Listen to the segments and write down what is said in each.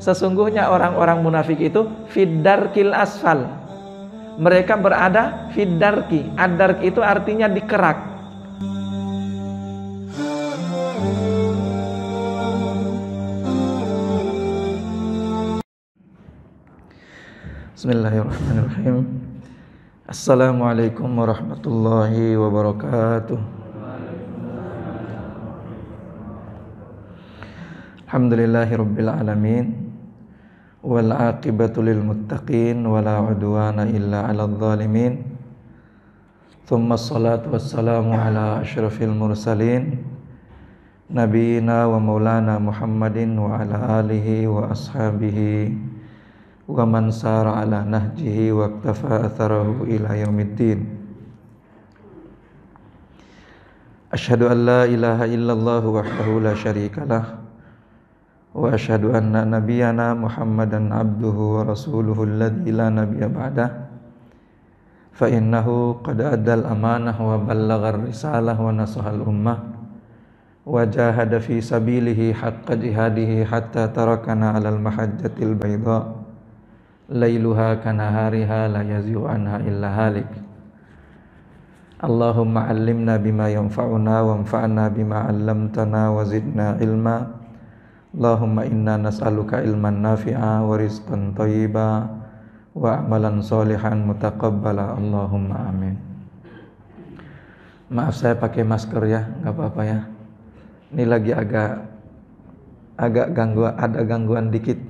Sesungguhnya orang-orang munafik itu fiddarkil asfal. Mereka berada fiddarki. Ad-dark itu artinya dikerak. Bismillahirrahmanirrahim. Assalamualaikum warahmatullahi wabarakatuh. Alhamdulillahirabbil alamin. Wal aqibatu lil muttaqin wala udwana illa 'alal zalimin. Tsumma assalatu wassalamu ala asyrafil mursalin nabiyina wa maulana Muhammadin wa ala alihi wa ashabihi wa man sara ala nahjihi wa iktafa atharahu ila yaumiddin. Asyhadu an la ilaha illallah wahdahu la syarikalah wa asyhadu anna nabiyyana Muhammadan abduhu wa rasuluhu alladzi la nabiyya ba'dah. Fa innahu qad addal amanah wa ballaghar risalah wa nasahal ummah wa jahada fi sabilihi haqqa jihadihi hatta tarakana 'alal mahajjatil baydha lailuha kanahariha la yazighu anha illa halik. Allahumma 'allimna bima yanfa'una wanfa'na bima 'allamtana wa zidna ilma. Allahumma inna nas'aluka ilman nafi'a wa rizqan thayyiba wa amalan sholihan mutaqabbala. Allahumma amin. Maaf saya pakai masker ya, nggak apa-apa ya. Ini lagi agak gangguan dikit.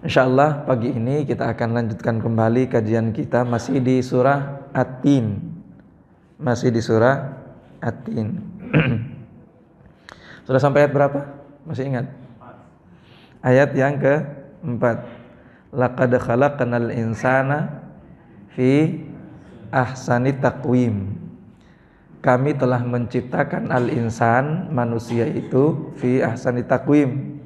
Insyaallah pagi ini kita akan lanjutkan kembali kajian kita masih di surah At-Tin. Masih di surah At-Tin. Sudah sampai ayat berapa? Masih ingat? Ayat yang ke-4. Laqad khalaqnal insana fi ahsani taqwim. Kami telah menciptakan al-insan, manusia itu, fi ahsani taqwim,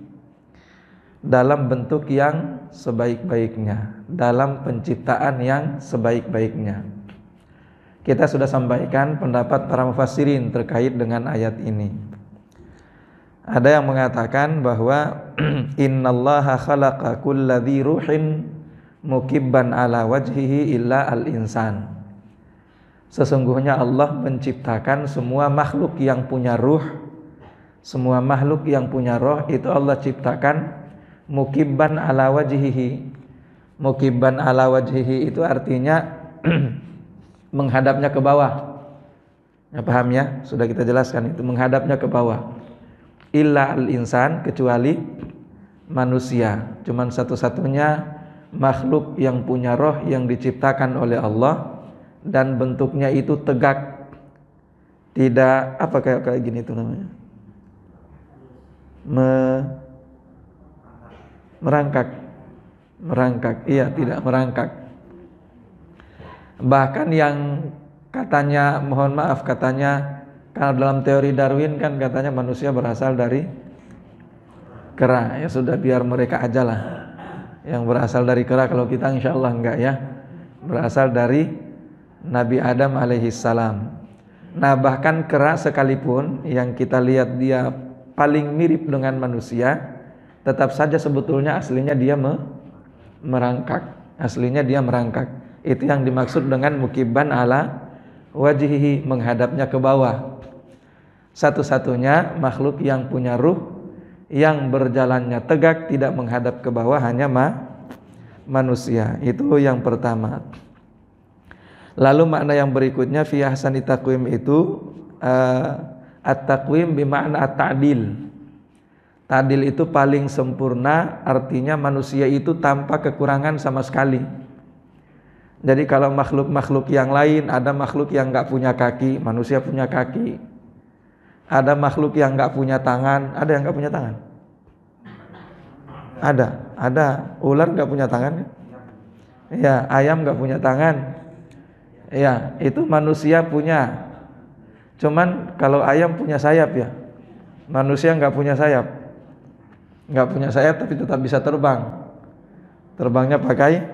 dalam bentuk yang sebaik-baiknya, dalam penciptaan yang sebaik-baiknya. Kita sudah sampaikan pendapat para mufassirin terkait dengan ayat ini. Ada yang mengatakan bahwa innallaha khalaqa kulladzi ruhin mukibban ala wajhihi illa al-insan. Sesungguhnya Allah menciptakan semua makhluk yang punya ruh, semua makhluk yang punya roh itu Allah ciptakan mukibban ala wajhihi. Mukibban ala wajhihi itu artinya menghadapnya ke bawah. Ya, paham ya? Sudah kita jelaskan itu menghadapnya ke bawah. Illa al-insan, kecuali manusia. Cuman satu-satunya makhluk yang punya roh yang diciptakan oleh Allah dan bentuknya itu tegak. Tidak apa kayak gini itu namanya. Merangkak. Iya, tidak merangkak. Bahkan yang katanya, mohon maaf, katanya kalau dalam teori Darwin kan katanya manusia berasal dari kera. Ya sudah, biar mereka aja lah yang berasal dari kera. Kalau kita insya Allah enggak ya, berasal dari Nabi Adam alaihissalam. Nah bahkan kera sekalipun yang kita lihat dia paling mirip dengan manusia, tetap saja sebetulnya aslinya dia merangkak. Aslinya dia merangkak. Itu yang dimaksud dengan mukibban ala wajhihi, menghadapnya ke bawah. Satu-satunya makhluk yang punya ruh, yang berjalannya tegak, tidak menghadap ke bawah, hanya manusia. Itu yang pertama. Lalu makna yang berikutnya fi ahsani taqwim itu at-taqwim bima'na at-ta'dil. Ta'dil itu paling sempurna, artinya manusia itu tanpa kekurangan sama sekali. Jadi kalau makhluk-makhluk yang lain, ada makhluk yang enggak punya kaki, manusia punya kaki. Ada makhluk yang enggak punya tangan, ada yang enggak punya tangan? Ada. Ular enggak punya tangan? Ya, ayam enggak punya tangan. Ya, itu manusia punya. Cuman kalau ayam punya sayap ya. Manusia enggak punya sayap. Enggak punya sayap tapi tetap bisa terbang. Terbangnya pakai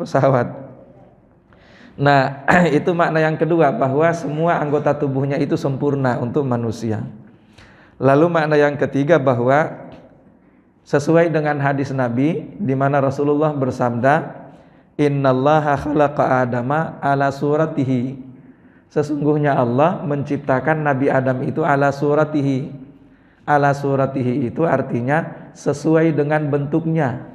pesawat. Nah, itu makna yang kedua, bahwa semua anggota tubuhnya itu sempurna untuk manusia. Lalu makna yang ketiga, bahwa sesuai dengan hadis Nabi di mana Rasulullah bersabda, innallaha khalaqa adama ala suratihi, sesungguhnya Allah menciptakan Nabi Adam itu ala suratihi. Ala suratihi itu artinya sesuai dengan bentuknya.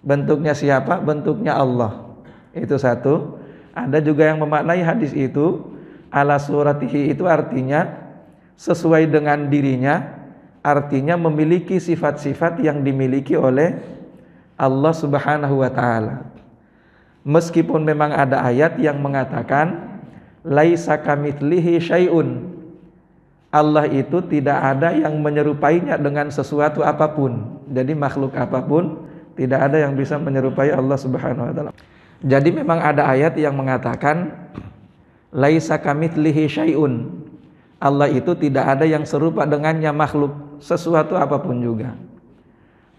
Bentuknya siapa? Bentuknya Allah. Itu satu. Ada juga yang memaknai hadis itu ala suratihi itu artinya sesuai dengan dirinya, artinya memiliki sifat-sifat yang dimiliki oleh Allah Subhanahu wa ta'ala. Meskipun memang ada ayat yang mengatakan laisa kamitslihi syai'un, Allah itu tidak ada yang menyerupainya dengan sesuatu apapun. Jadi makhluk apapun tidak ada yang bisa menyerupai Allah Subhanahu wa ta'ala. Jadi memang ada ayat yang mengatakan laisa kamitslihi syai'un, Allah itu tidak ada yang serupa dengannya makhluk, sesuatu apapun juga.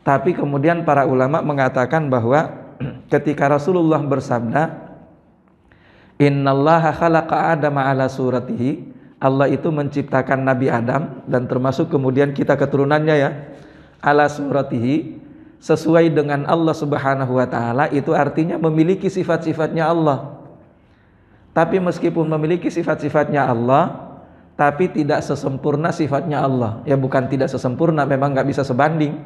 Tapi kemudian para ulama mengatakan bahwa ketika Rasulullah bersabda innallaha khalaqa adama ala suratihi, Allah itu menciptakan Nabi Adam dan termasuk kemudian kita keturunannya ya, ala suratihi, sesuai dengan Allah Subhanahu wa ta'ala, itu artinya memiliki sifat-sifatnya Allah. Tapi meskipun memiliki sifat-sifatnya Allah, tapi tidak sesempurna sifatnya Allah. Ya bukan tidak sesempurna, memang gak bisa sebanding.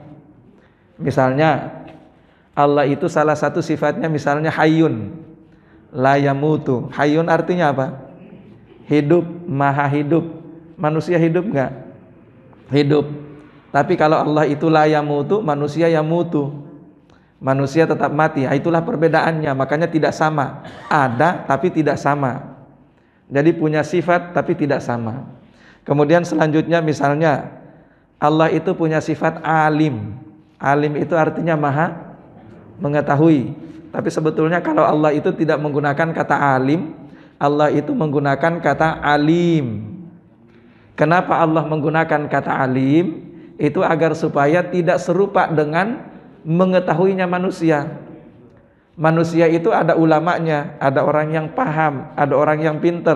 Misalnya Allah itu salah satu sifatnya misalnya hayyun la yamutu. Hayyun artinya apa? Hidup, maha hidup. Manusia hidup enggak? Hidup. Tapi kalau Allah itu la yamutu, manusia yamutu. Manusia tetap mati. Itulah perbedaannya, makanya tidak sama. Ada tapi tidak sama. Jadi punya sifat tapi tidak sama. Kemudian selanjutnya misalnya Allah itu punya sifat alim. Alim itu artinya maha mengetahui. Tapi sebetulnya kalau Allah itu tidak menggunakan kata alim, Allah itu menggunakan kata alim. Kenapa Allah menggunakan kata alim? Itu agar supaya tidak serupa dengan mengetahuinya manusia. Manusia itu ada ulamanya, ada orang yang paham, ada orang yang pinter,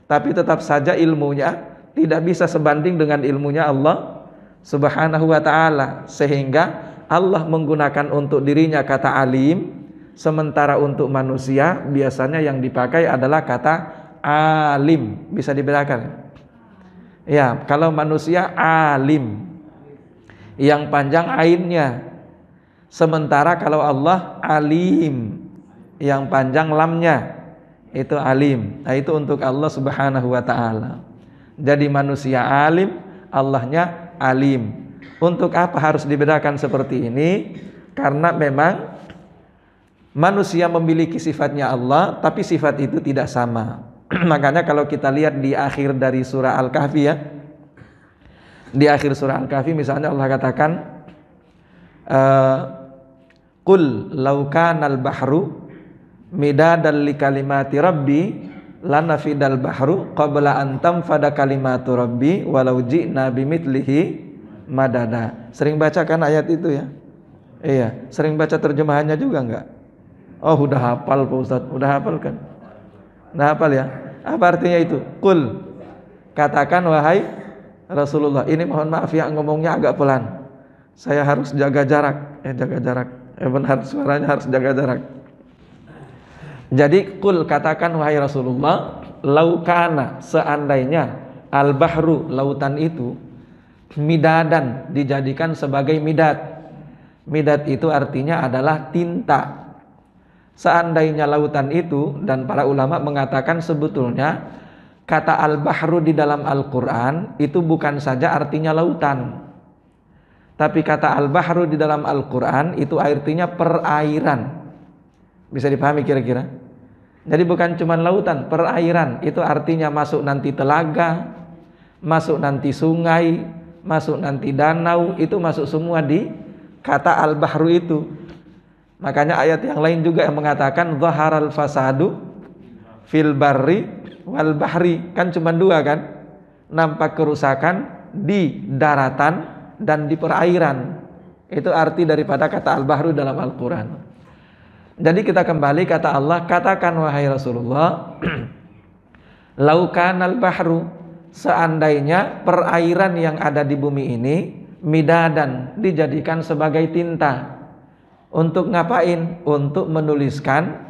tapi tetap saja ilmunya tidak bisa sebanding dengan ilmunya Allah Subhanahu wa ta'ala. Sehingga Allah menggunakan untuk dirinya kata alim, sementara untuk manusia biasanya yang dipakai adalah kata alim. Bisa dibedakan? Ya, kalau manusia alim, yang panjang ainnya. Sementara kalau Allah alim, yang panjang lamnya, itu alim. Nah, itu untuk Allah Subhanahu wa ta'ala. Jadi manusia alim, Allahnya alim. Untuk apa harus dibedakan seperti ini? Karena memang manusia memiliki sifatnya Allah, tapi sifat itu tidak sama. Makanya kalau kita lihat di akhir dari surah Al-Kahfi ya, di akhir surah Al-Kahfi misalnya Allah katakan qul law kanal bahru midadan li kalimati rabbi lanafidal bahru qabla an tanfada kalimatu rabbi walau ji'na bimithlihi madada. Sering baca kan ayat itu ya? Iya, sering baca terjemahannya juga enggak? Oh, udah hafal Pak Ustadz, udah hafal kan? Udah hafal ya? Apa artinya itu? Qul, katakan wahai Rasulullah. Ini mohon maaf ya, ngomongnya agak pelan. Saya harus jaga jarak. Jaga jarak. Benar, suaranya harus jaga jarak. Jadi qul, katakan wahai Rasulullah, laukana, seandainya al-bahru, lautan itu, midadan, dijadikan sebagai midad. Midad itu artinya adalah tinta. Seandainya lautan itu, dan para ulama mengatakan sebetulnya kata al-bahru di dalam Al-Quran itu bukan saja artinya lautan, tapi kata al-bahru di dalam Al-Quran itu artinya perairan. Bisa dipahami kira-kira? Jadi bukan cuma lautan, perairan. Itu artinya masuk nanti telaga, masuk nanti sungai, masuk nanti danau, itu masuk semua di kata al-bahru itu. Makanya ayat yang lain juga yang mengatakan zaharal fasadu fil barri wal bahri. Kan cuma dua kan? Nampak kerusakan di daratan dan di perairan. Itu arti daripada kata al-bahru dalam Al-Quran. Jadi kita kembali kata Allah, katakan wahai Rasulullah, laukanal bahru, seandainya perairan yang ada di bumi ini midadan, dijadikan sebagai tinta. Untuk ngapain? Untuk menuliskan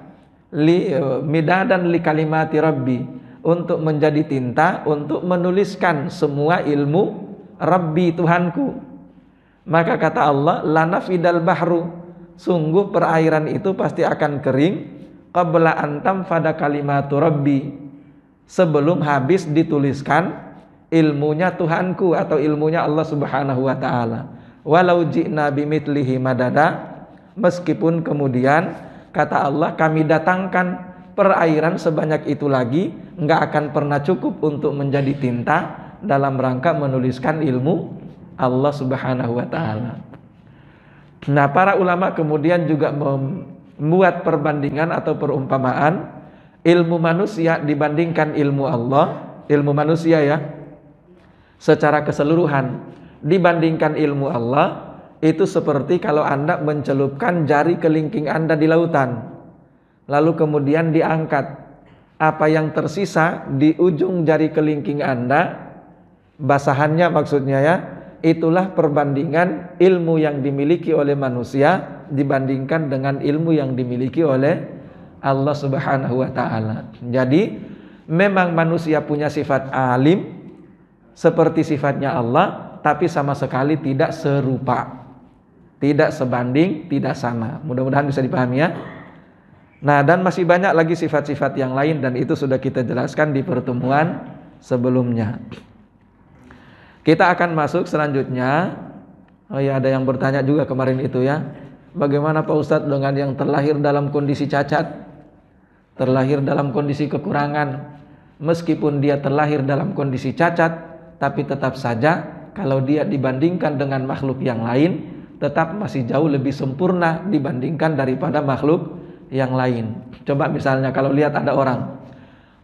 midadan li kalimati rabbi, untuk menjadi tinta untuk menuliskan semua ilmu Rabbi, Tuhanku. Maka kata Allah, lanafidal bahru, sungguh perairan itu pasti akan kering, qabla antam fada kalimatu rabbi, sebelum habis dituliskan ilmunya Tuhanku atau ilmunya Allah Subhanahu wa taala. Walau ji'na bimithlihi madada, meskipun kemudian kata Allah kami datangkan perairan sebanyak itu lagi, enggak akan pernah cukup untuk menjadi tinta dalam rangka menuliskan ilmu Allah Subhanahu wa taala. Nah, para ulama kemudian juga membuat perbandingan atau perumpamaan ilmu manusia dibandingkan ilmu Allah, ilmu manusia ya, secara keseluruhan dibandingkan ilmu Allah, itu seperti kalau Anda mencelupkan jari kelingking Anda di lautan, lalu kemudian diangkat, apa yang tersisa di ujung jari kelingking Anda, basahannya maksudnya ya, itulah perbandingan ilmu yang dimiliki oleh manusia dibandingkan dengan ilmu yang dimiliki oleh Allah Subhanahu wa taala. Jadi memang manusia punya sifat alim seperti sifatnya Allah, tapi sama sekali tidak serupa, tidak sebanding, tidak sama. Mudah-mudahan bisa dipahami ya. Nah, dan masih banyak lagi sifat-sifat yang lain, dan itu sudah kita jelaskan di pertemuan sebelumnya. Kita akan masuk selanjutnya. Oh ya, ada yang bertanya juga kemarin itu ya, bagaimana Pak Ustadz dengan yang terlahir dalam kondisi cacat, terlahir dalam kondisi kekurangan. Meskipun dia terlahir dalam kondisi cacat, tapi tetap saja kalau dia dibandingkan dengan makhluk yang lain, tetap masih jauh lebih sempurna dibandingkan daripada makhluk yang lain. Coba misalnya kalau lihat ada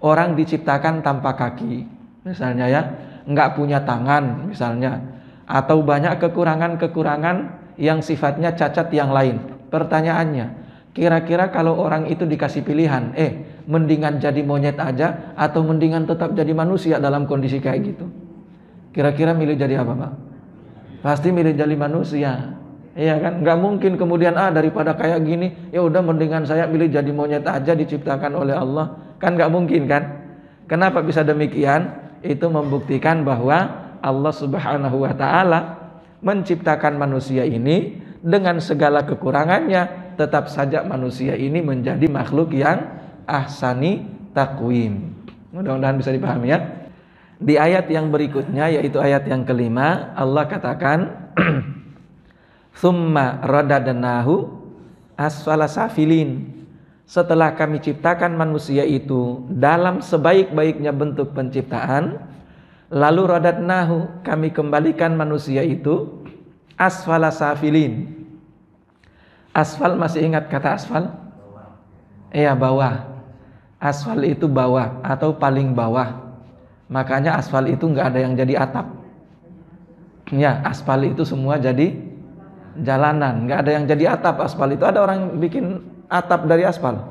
orang diciptakan tanpa kaki misalnya ya, nggak punya tangan misalnya, atau banyak kekurangan-kekurangan yang sifatnya cacat yang lain. Pertanyaannya, kira-kira kalau orang itu dikasih pilihan, mendingan jadi monyet aja atau mendingan tetap jadi manusia dalam kondisi kayak gitu, kira-kira milih jadi apa Pak? Pasti milih jadi manusia, iya kan? Nggak mungkin kemudian daripada kayak gini, ya udah mendingan saya milih jadi monyet aja diciptakan oleh Allah, kan nggak mungkin kan? Kenapa bisa demikian? Itu membuktikan bahwa Allah Subhanahu wa taala menciptakan manusia ini dengan segala kekurangannya, tetap saja manusia ini menjadi makhluk yang ahsani taqwim. Mudah-mudahan bisa dipahami ya. Di ayat yang berikutnya, yaitu ayat yang kelima, Allah katakan Tsumma radadnahu asfala safilin. Setelah kami ciptakan manusia itu dalam sebaik-baiknya bentuk penciptaan, lalu radadnahu, kami kembalikan manusia itu asfala safilin. Asfal, masih ingat kata asfal? Iya, bawah. Asfal itu bawah atau paling bawah. Makanya asfal itu nggak ada yang jadi atap. Ya, aspal itu semua jadi jalanan, nggak ada yang jadi atap. Aspal itu ada orang bikin atap dari aspal,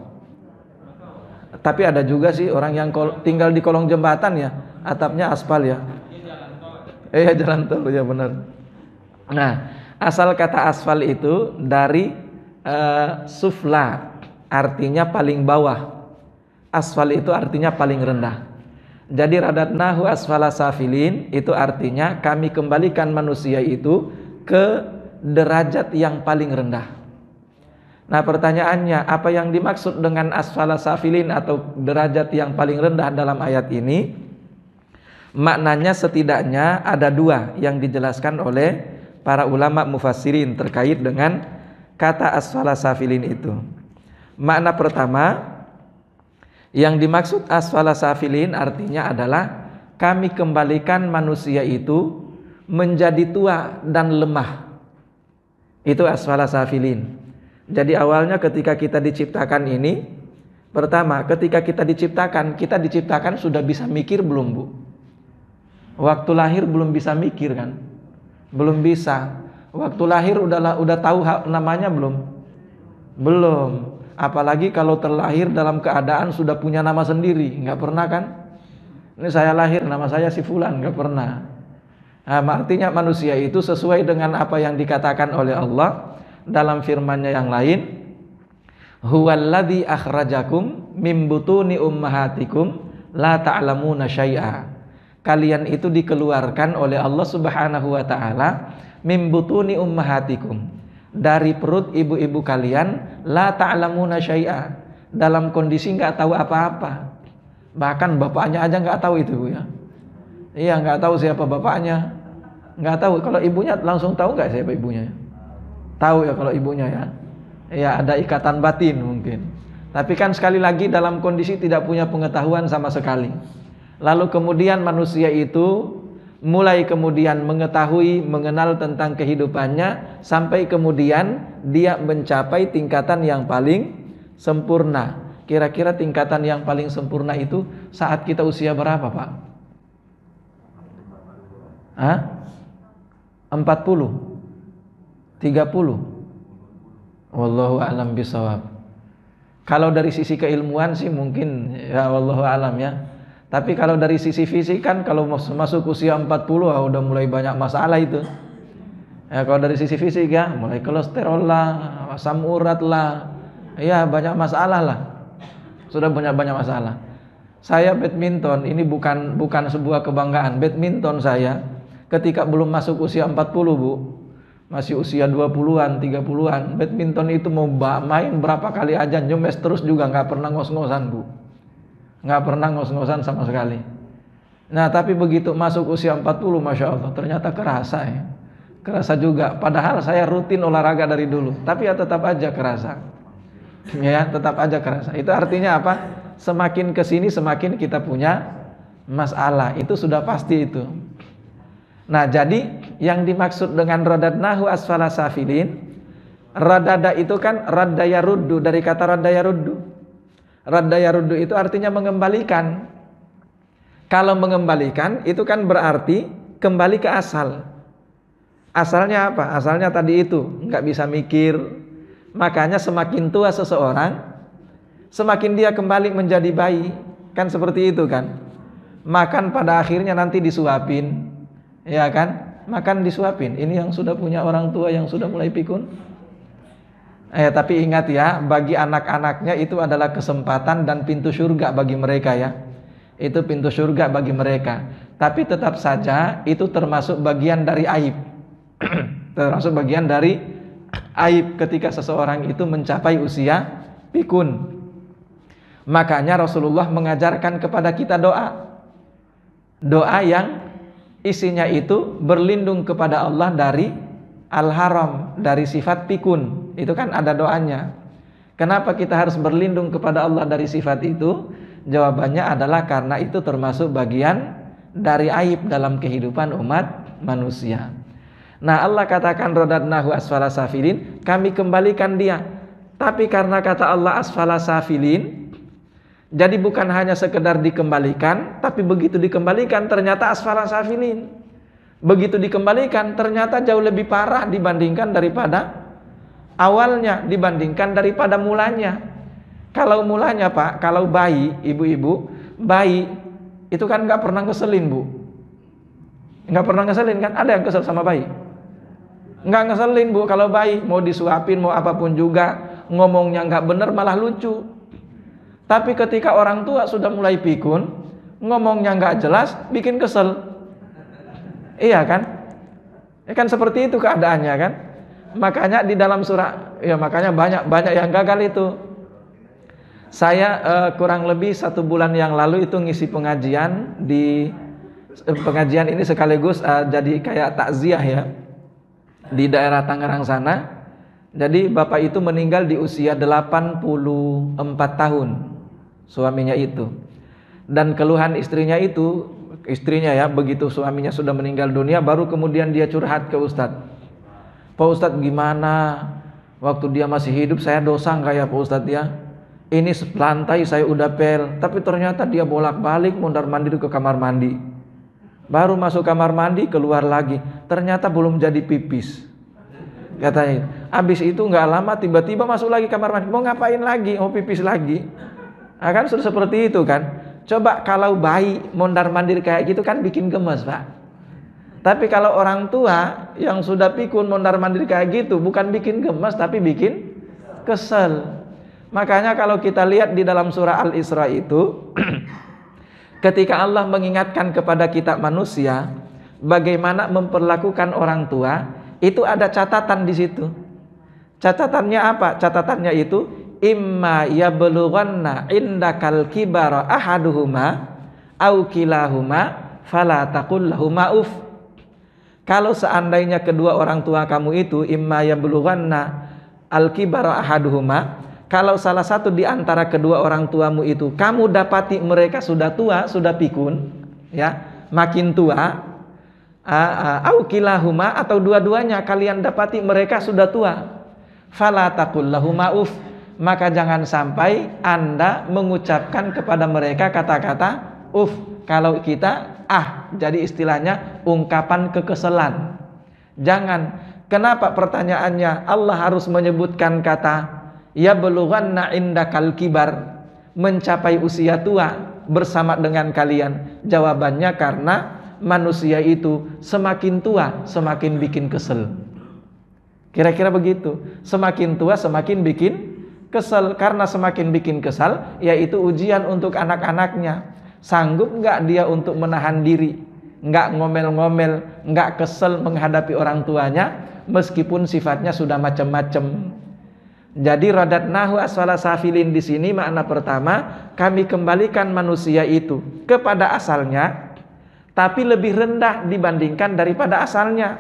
tapi ada juga sih orang yang tinggal di kolong jembatan ya, atapnya aspal ya. Jalan tol ya, benar. Nah, asal kata asfal itu dari sufla, artinya paling bawah. Asfal itu artinya paling rendah. Jadi radadnahu asfala safilin itu artinya kami kembalikan manusia itu ke derajat yang paling rendah. Nah, pertanyaannya, apa yang dimaksud dengan asfala safilin atau derajat yang paling rendah dalam ayat ini? Maknanya setidaknya ada dua yang dijelaskan oleh para ulama mufassirin terkait dengan kata asfala safilin itu. Makna pertama, yang dimaksud asfala safilin artinya adalah kami kembalikan manusia itu menjadi tua dan lemah. Itu asfala safilin. Jadi awalnya ketika kita diciptakan ini, pertama ketika kita diciptakan sudah bisa mikir belum Bu? Waktu lahir belum bisa mikir kan? Belum bisa. Waktu lahir udah tahu namanya belum? Belum. Apalagi kalau terlahir dalam keadaan sudah punya nama sendiri, nggak pernah kan? Ini saya lahir nama saya si Fulan, nggak pernah. Artinya manusia itu sesuai dengan apa yang dikatakan oleh Allah dalam firman-Nya yang lain, huwallazi akhrajakum mim butuni ummahatikum la ta'lamuna syai'a. Kalian itu dikeluarkan oleh Allah Subhanahu wa taala mim butuni ummahatikum, dari perut ibu-ibu kalian, la ta'lamuna syai'a, dalam kondisi enggak tahu apa-apa. Bahkan bapaknya aja enggak tahu itu, Bu, ya. Iya, enggak tahu siapa bapaknya. Enggak tahu. Kalau ibunya langsung tahu enggak siapa ibunya? Tahu ya kalau ibunya, ya. Ya, ada ikatan batin mungkin. Tapi kan sekali lagi dalam kondisi tidak punya pengetahuan sama sekali. Lalu kemudian manusia itu mulai kemudian mengetahui, mengenal tentang kehidupannya, sampai kemudian dia mencapai tingkatan yang paling sempurna. Kira-kira tingkatan yang paling sempurna itu saat kita usia berapa, Pak? 40? 30? Wallahu a'lam bishawab. Kalau dari sisi keilmuan sih mungkin ya wallahu a'lam, ya. Tapi kalau dari sisi fisik kan kalau masuk usia 40 udah mulai banyak masalah itu. Ya, kalau dari sisi fisik ya mulai kolesterol lah, asam urat lah. Ya banyak masalah lah. Sudah banyak masalah. Saya badminton ini bukan sebuah kebanggaan. Badminton saya ketika belum masuk usia 40, Bu. Masih usia 20-an, 30-an. Badminton itu mau main berapa kali aja nyemes terus juga nggak pernah ngos-ngosan, Bu. Nggak pernah ngos-ngosan sama sekali. Nah tapi begitu masuk usia 40, Masya Allah, ternyata kerasa, ya. Kerasa juga. Padahal saya rutin olahraga dari dulu, tapi ya tetap aja kerasa. Ya tetap aja kerasa. Itu artinya apa? Semakin kesini semakin kita punya masalah. Itu sudah pasti itu. Nah jadi yang dimaksud dengan radadnahu asfala safilin, radada itu kan radda yaruddu, dari kata radda yaruddu. Radda yaruddu itu artinya mengembalikan. Kalau mengembalikan itu kan berarti kembali ke asal. Asalnya apa? Asalnya tadi itu nggak bisa mikir. Makanya semakin tua seseorang, semakin dia kembali menjadi bayi. Kan seperti itu kan. Makan pada akhirnya nanti disuapin, ya kan? Makan disuapin. Ini yang sudah punya orang tua yang sudah mulai pikun. Tapi ingat ya, bagi anak-anaknya itu adalah kesempatan dan pintu surga bagi mereka, ya. Itu pintu surga bagi mereka. Tapi tetap saja itu termasuk bagian dari aib. Termasuk bagian dari aib ketika seseorang itu mencapai usia pikun. Makanya Rasulullah mengajarkan kepada kita doa. Doa yang isinya itu berlindung kepada Allah dari al-haram, dari sifat pikun. Itu kan ada doanya. Kenapa kita harus berlindung kepada Allah dari sifat itu? Jawabannya adalah karena itu termasuk bagian dari aib dalam kehidupan umat manusia. Nah Allah katakan radadnahu asfala safilin, kami kembalikan dia. Tapi karena kata Allah asfala safilin, jadi bukan hanya sekedar dikembalikan, tapi begitu dikembalikan ternyata asfala safilin. Begitu dikembalikan ternyata jauh lebih parah dibandingkan daripada awalnya, dibandingkan daripada mulanya. Kalau mulanya Pak, kalau bayi, ibu-ibu, bayi itu kan nggak pernah ngeselin, Bu. Nggak pernah ngeselin kan? Ada yang kesel sama bayi? Nggak ngeselin, Bu. Kalau bayi mau disuapin mau apapun juga, ngomongnya nggak bener malah lucu. Tapi ketika orang tua sudah mulai pikun, ngomongnya nggak jelas, bikin kesel. Iya kan? Ya kan seperti itu keadaannya kan? Makanya di dalam surah, ya makanya banyak yang gagal itu. Saya kurang lebih 1 bulan yang lalu itu ngisi pengajian di pengajian ini sekaligus jadi kayak takziah ya di daerah Tangerang sana. Jadi bapak itu meninggal di usia 84 tahun, suaminya itu. Dan keluhan istrinya ya, begitu suaminya sudah meninggal dunia, baru kemudian dia curhat ke Ustadz. Pak Ustadz gimana? Waktu dia masih hidup saya dosa nggak ya Pak Ustadz ya? Ini lantai saya udah pel, tapi ternyata dia bolak-balik mondar-mandir ke kamar mandi. Baru masuk kamar mandi keluar lagi, ternyata belum jadi pipis. Katanya, habis itu nggak lama tiba-tiba masuk lagi kamar mandi, mau ngapain lagi? Mau pipis lagi? Nah, kan sudah seperti itu kan? Coba kalau bayi mondar-mandir kayak gitu kan bikin gemes Pak. Tapi kalau orang tua yang sudah pikun mondar-mandir kayak gitu, bukan bikin gemes tapi bikin kesel. Makanya kalau kita lihat di dalam surah Al-Isra itu ketika Allah mengingatkan kepada kita manusia bagaimana memperlakukan orang tua, itu ada catatan di situ. Catatannya apa? Catatannya itu imma yablughanna indakal kibara ahaduhuma au kilahuma fala taqul lahuma uf. Kalau seandainya kedua orang tua kamu itu imma yablughanna al-kibara ahaduhuma, kalau salah satu di antara kedua orang tuamu itu kamu dapati mereka sudah tua, sudah pikun, ya, makin tua, au kilahuma atau dua-duanya kalian dapati mereka sudah tua, fala taqul lahuma uf, maka jangan sampai Anda mengucapkan kepada mereka kata-kata uf. Kalau kita jadi istilahnya ungkapan kekesalan. Jangan. Kenapa pertanyaannya Allah harus menyebutkan kata ya belughanna indakal kibar, mencapai usia tua bersama dengan kalian? Jawabannya karena manusia itu semakin tua semakin bikin kesel. Kira-kira begitu. Semakin tua semakin bikin kesel. Karena semakin bikin kesal, yaitu ujian untuk anak-anaknya. Sanggup nggak dia untuk menahan diri, nggak ngomel-ngomel, nggak kesel menghadapi orang tuanya, meskipun sifatnya sudah macam-macam. Jadi radatnahu asfala safilin di sini makna pertama, kami kembalikan manusia itu kepada asalnya, tapi lebih rendah dibandingkan daripada asalnya.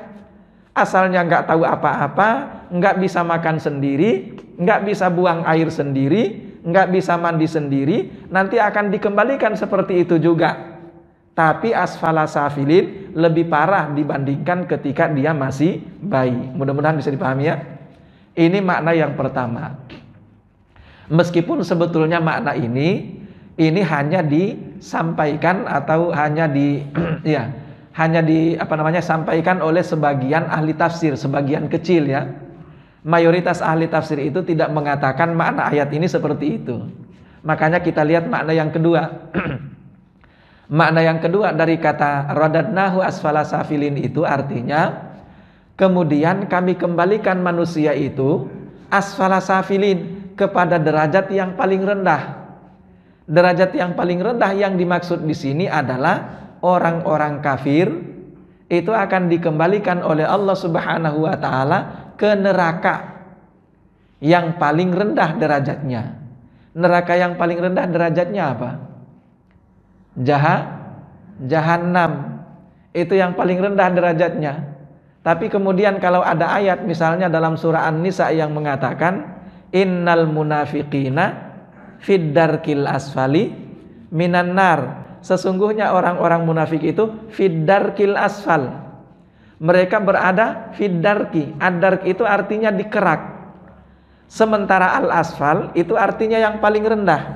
Asalnya nggak tahu apa-apa, nggak bisa makan sendiri, nggak bisa buang air sendiri, nggak bisa mandi sendiri, nanti akan dikembalikan seperti itu juga. Tapi asfala safilin lebih parah dibandingkan ketika dia masih bayi. Mudah-mudahan bisa dipahami ya. Ini makna yang pertama. Meskipun sebetulnya makna ini hanya disampaikan atau hanya sampaikan oleh sebagian ahli tafsir, sebagian kecil ya. Mayoritas ahli tafsir itu tidak mengatakan makna ayat ini seperti itu. Makanya kita lihat makna yang kedua. Makna yang kedua dari kata radadnahu asfala safilin itu artinya kemudian kami kembalikan manusia itu asfala safilin, kepada derajat yang paling rendah. Derajat yang paling rendah yang dimaksud di sini adalah orang-orang kafir itu akan dikembalikan oleh Allah Subhanahu wa taala ke neraka yang paling rendah derajatnya. Neraka yang paling rendah derajatnya apa? Jahannam. Itu yang paling rendah derajatnya. Tapi kemudian kalau ada ayat misalnya dalam surah An-Nisa yang mengatakan innal munafiqina fid darkil asfali minan nar. Sesungguhnya orang-orang munafik itu fid darkil asfal. Mereka berada fid darki. Ad-dark itu artinya dikerak. Sementara al-asfal itu artinya yang paling rendah.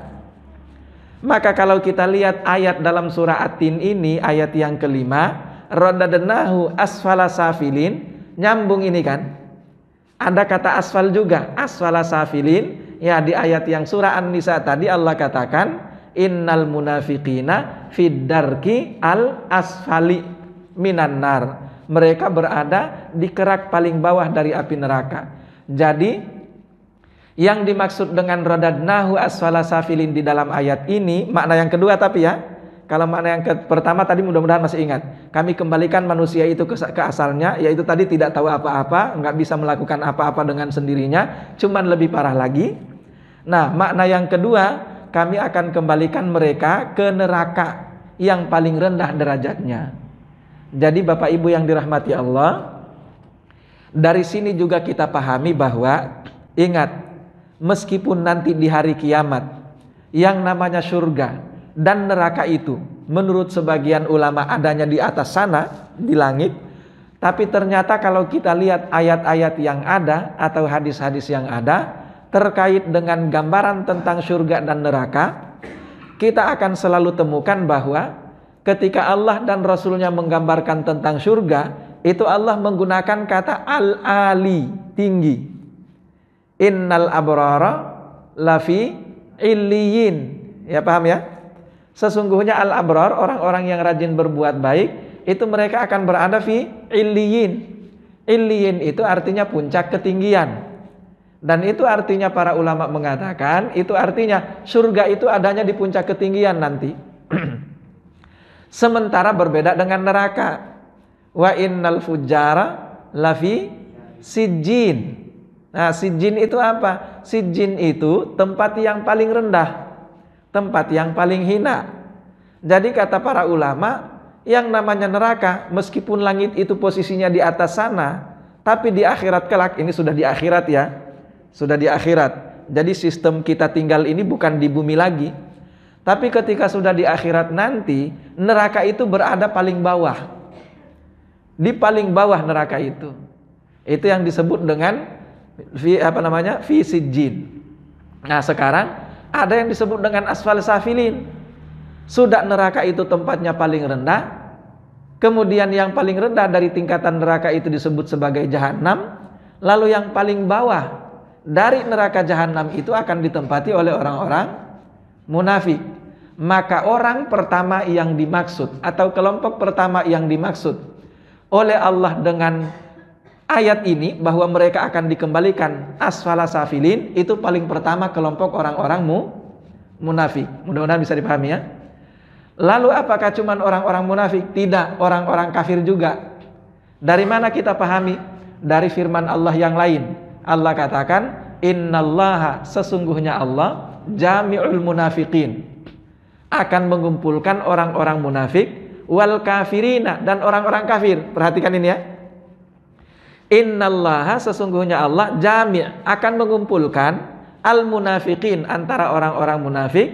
Maka kalau kita lihat ayat dalam surah At-Tin ini, ayat yang kelima, radadnahu asfala safilin, nyambung ini kan. Ada kata asfal juga, asfala safilin. Ya, di ayat yang surah An-Nisa tadi Allah katakan innal munafiqina fid darki al asfali minan nar. Mereka berada di kerak paling bawah dari api neraka. Jadi yang dimaksud dengan radadnahu asfala safilin di dalam ayat ini makna yang kedua, tapi ya kalau makna yang pertama tadi mudah-mudahan masih ingat. Kami kembalikan manusia itu ke asalnya, yaitu tadi tidak tahu apa-apa, nggak bisa melakukan apa-apa dengan sendirinya, cuman lebih parah lagi. Nah, makna yang kedua, kami akan kembalikan mereka ke neraka yang paling rendah derajatnya. Jadi Bapak Ibu yang dirahmati Allah, dari sini juga kita pahami bahwa ingat, meskipun nanti di hari kiamat yang namanya surga dan neraka itu menurut sebagian ulama adanya di atas sana, di langit, tapi ternyata kalau kita lihat ayat-ayat yang ada atau hadis-hadis yang ada terkait dengan gambaran tentang surga dan neraka, kita akan selalu temukan bahwa ketika Allah dan Rasulnya menggambarkan tentang surga, itu Allah menggunakan kata al-ali, tinggi. Innal abrara lafi illiyin. Ya, paham ya? Sesungguhnya al-abrar, orang-orang yang rajin berbuat baik, itu mereka akan berada fi illiyin. Illiyin itu artinya puncak ketinggian. Dan itu artinya para ulama mengatakan, itu artinya surga itu adanya di puncak ketinggian nanti. Sementara berbeda dengan neraka. Wa innal fujjara lafi sijjin. Nah, sijjin itu apa? Sijjin itu tempat yang paling rendah, tempat yang paling hina. Jadi kata para ulama, yang namanya neraka, meskipun langit itu posisinya di atas sana, tapi di akhirat kelak, ini sudah di akhirat ya, sudah di akhirat. Jadi sistem kita tinggal ini bukan di bumi lagi. Tapi ketika sudah di akhirat nanti, neraka itu berada paling bawah. Di paling bawah neraka itu. Itu yang disebut dengan fi sijjin. Nah, sekarang ada yang disebut dengan asfal safilin. Sudah neraka itu tempatnya paling rendah. Kemudian yang paling rendah dari tingkatan neraka itu disebut sebagai jahanam. Lalu yang paling bawah dari neraka jahanam itu akan ditempati oleh orang-orang munafik. Maka orang pertama yang dimaksud atau kelompok pertama yang dimaksud oleh Allah dengan ayat ini bahwa mereka akan dikembalikan asfala safilin, itu paling pertama kelompok orang-orang munafik. Mudah-mudahan bisa dipahami ya. Lalu apakah cuma orang-orang munafik? Tidak, orang-orang kafir juga. Dari mana kita pahami? Dari firman Allah yang lain. Allah katakan, innallaha, sesungguhnya Allah, jami'ul munafiqin, akan mengumpulkan orang-orang munafik, wal kafirina, dan orang-orang kafir. Perhatikan ini ya. Innallaha, sesungguhnya Allah, jami', akan mengumpulkan al munafiqin, antara orang-orang munafik,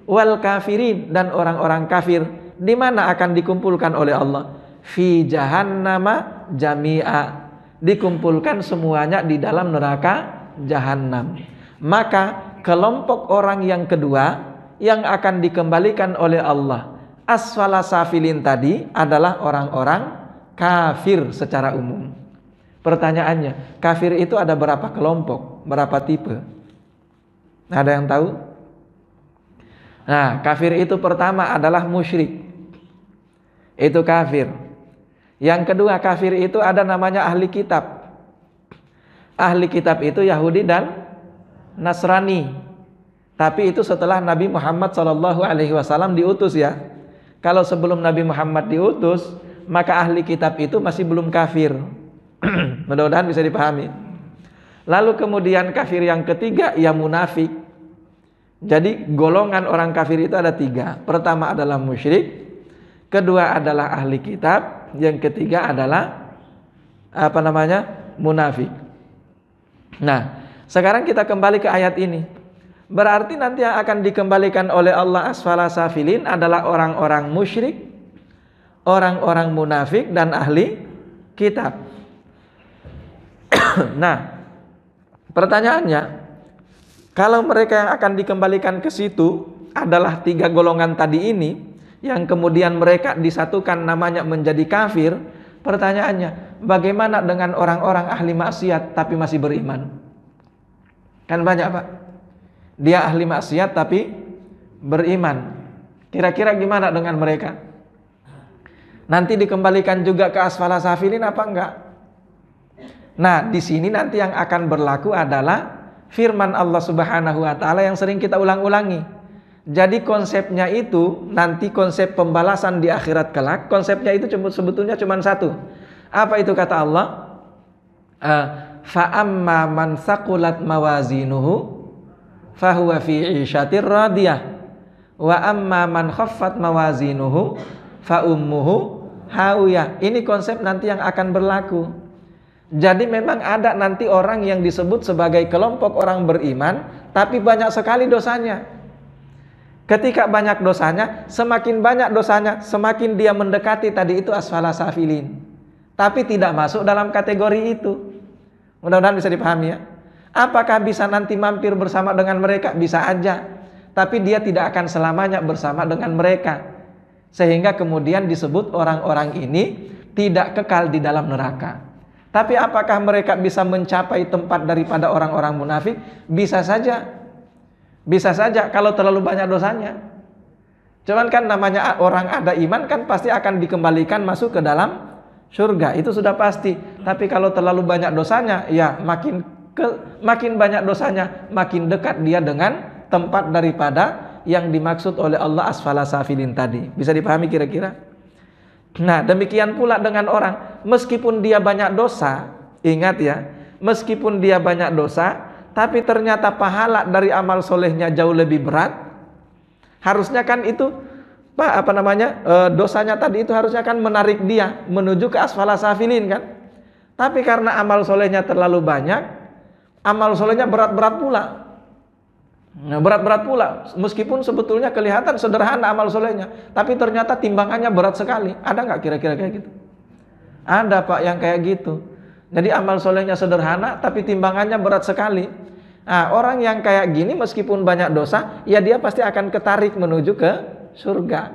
wal kafirin, dan orang-orang kafir. Di mana akan dikumpulkan oleh Allah? Fi jahannama jami'a, dikumpulkan semuanya di dalam neraka jahanam. Maka kelompok orang yang kedua yang akan dikembalikan oleh Allah asfala safilin tadi adalah orang-orang kafir secara umum. Pertanyaannya, kafir itu ada berapa kelompok, berapa tipe? Ada yang tahu? Nah, kafir itu pertama adalah musyrik. Itu kafir. Yang kedua, kafir itu ada namanya ahli kitab. Ahli kitab itu Yahudi dan Nasrani. Tapi itu setelah Nabi Muhammad SAW diutus ya. Kalau sebelum Nabi Muhammad diutus, maka ahli kitab itu masih belum kafir. Mudah-mudahan bisa dipahami. Lalu kemudian kafir yang ketiga, ya munafik. Jadi golongan orang kafir itu ada tiga. Pertama adalah musyrik, kedua adalah ahli kitab, yang ketiga adalah munafik. Nah, sekarang kita kembali ke ayat ini. Berarti nanti yang akan dikembalikan oleh Allah asfala safilin adalah orang-orang musyrik, orang-orang munafik, dan ahli kitab. Nah, pertanyaannya, kalau mereka yang akan dikembalikan ke situ adalah tiga golongan tadi ini, yang kemudian mereka disatukan namanya menjadi kafir, pertanyaannya, bagaimana dengan orang-orang ahli maksiat tapi masih beriman? Kan banyak Pak. Dia ahli maksiat tapi beriman. Kira-kira gimana dengan mereka? Nanti dikembalikan juga ke asfala safilin apa enggak? Nah, di sini nanti yang akan berlaku adalah firman Allah Subhanahu wa taala yang sering kita ulang-ulangi. Jadi konsepnya itu nanti konsep pembalasan di akhirat kelak, konsepnya itu sebetulnya cuma satu. Apa itu kata Allah? Fa amma man saqulat mawazinuhu fahuwa fi 'ishatir radiyah wa amma man khaffat mawazinuhu fa ummuhu hawiyah. Ini konsep nanti yang akan berlaku. Jadi memang ada nanti orang yang disebut sebagai kelompok orang beriman tapi banyak sekali dosanya. Ketika banyak dosanya, semakin banyak dosanya, semakin dia mendekati tadi itu asfala safilin, tapi tidak masuk dalam kategori itu. Mudah-mudahan bisa dipahami ya. Apakah bisa nanti mampir bersama dengan mereka? Bisa aja. Tapi dia tidak akan selamanya bersama dengan mereka. Sehingga kemudian disebut orang-orang ini tidak kekal di dalam neraka. Tapi apakah mereka bisa mencapai tempat daripada orang-orang munafik? Bisa saja. Bisa saja kalau terlalu banyak dosanya. Cuman kan namanya orang ada iman kan pasti akan dikembalikan masuk ke dalam surga, itu sudah pasti. Tapi kalau terlalu banyak dosanya, ya makin banyak dosanya, makin dekat dia dengan tempat daripada yang dimaksud oleh Allah asfala safilin tadi. Bisa dipahami kira-kira? Nah, demikian pula dengan orang, meskipun dia banyak dosa, ingat ya, meskipun dia banyak dosa, tapi ternyata pahala dari amal solehnya jauh lebih berat. Harusnya kan itu dosanya tadi itu harusnya kan menarik dia menuju ke asfala safilin kan. Tapi karena amal solehnya terlalu banyak, amal solehnya berat-berat pula. Nah, berat-berat pula. Meskipun sebetulnya kelihatan sederhana amal solehnya, tapi ternyata timbangannya berat sekali. Ada nggak kira-kira kayak gitu? Ada Pak yang kayak gitu. Jadi amal solehnya sederhana, tapi timbangannya berat sekali. Nah, orang yang kayak gini meskipun banyak dosa, ya dia pasti akan ketarik menuju ke surga.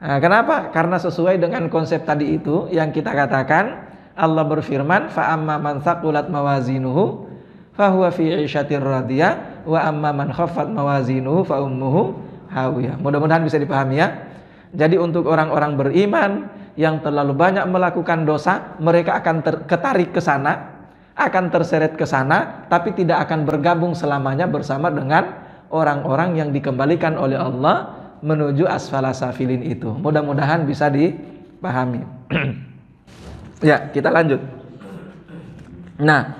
Nah, kenapa? Karena sesuai dengan konsep tadi itu yang kita katakan, Allah berfirman, fa amma man thaqulat mawazinuhu fa huwa fi 'ishatir radiyah wa amma man khaffat mawazinuhu fa ummuhu hawiyah. Mudah-mudahan bisa dipahami ya. Jadi untuk orang-orang beriman yang terlalu banyak melakukan dosa, mereka akan ketarik ke sana, akan terseret ke sana, tapi tidak akan bergabung selamanya bersama dengan orang-orang yang dikembalikan oleh Allah menuju asfala safilin itu. Mudah-mudahan bisa dipahami. Ya, kita lanjut. Nah,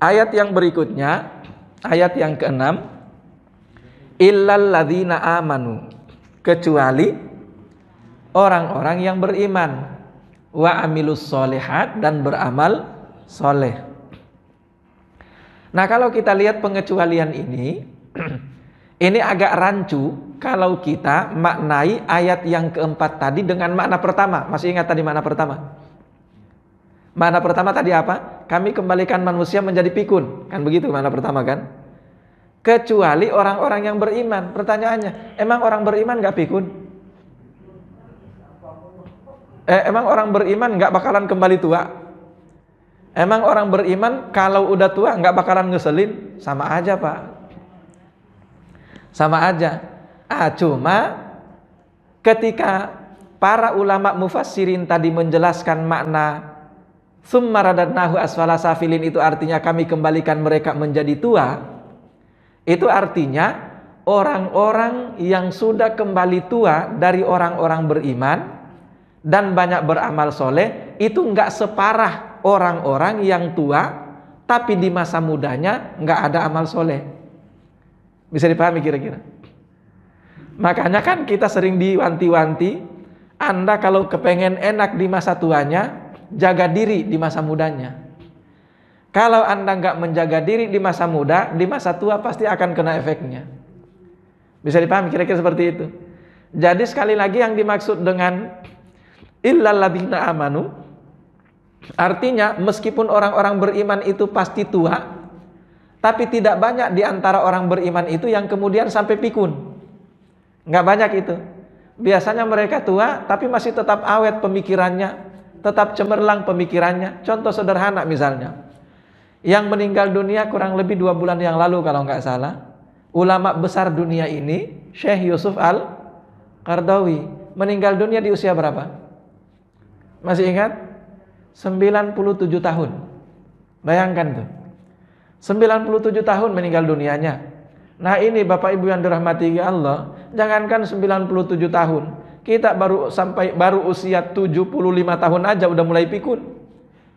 ayat yang berikutnya, ayat yang ke-6, illal ladzina amanu, kecuali orang-orang yang beriman, wa amilus solihat, dan beramal soleh. Nah, kalau kita lihat pengecualian ini agak rancu kalau kita maknai ayat yang keempat tadi dengan makna pertama. Masih ingat tadi makna pertama? Makna pertama tadi apa? Kami kembalikan manusia menjadi pikun. Kan begitu makna pertama kan? Kecuali orang-orang yang beriman. Pertanyaannya, emang orang beriman gak pikun? Emang orang beriman gak bakalan kembali tua? Emang orang beriman kalau udah tua nggak bakalan ngeselin? Sama aja Pak, sama aja. Cuma ketika para ulama mufassirin tadi menjelaskan makna summa radadnahu asfala safilin, itu artinya kami kembalikan mereka menjadi tua. Itu artinya orang-orang yang sudah kembali tua dari orang-orang beriman dan banyak beramal soleh itu nggak separah orang-orang yang tua tapi di masa mudanya nggak ada amal soleh. Bisa dipahami kira-kira? Makanya kan kita sering diwanti-wanti, Anda kalau kepengen enak di masa tuanya, jaga diri di masa mudanya. Kalau Anda nggak menjaga diri di masa muda, di masa tua pasti akan kena efeknya. Bisa dipahami kira-kira seperti itu. Jadi sekali lagi yang dimaksud dengan illal ladzina amanu, artinya meskipun orang-orang beriman itu pasti tua, tapi tidak banyak di antara orang beriman itu yang kemudian sampai pikun. Nggak banyak itu. Biasanya mereka tua tapi masih tetap awet pemikirannya, tetap cemerlang pemikirannya. Contoh sederhana misalnya, yang meninggal dunia kurang lebih 2 bulan yang lalu kalau nggak salah, ulama besar dunia ini, Syekh Yusuf Al-Qardawi, meninggal dunia di usia berapa? Masih ingat? 97 tahun. Bayangkan tuh, 97 tahun meninggal dunianya. Nah ini Bapak Ibu yang dirahmati Allah, jangankan 97 tahun, kita baru usia 75 tahun aja udah mulai pikun.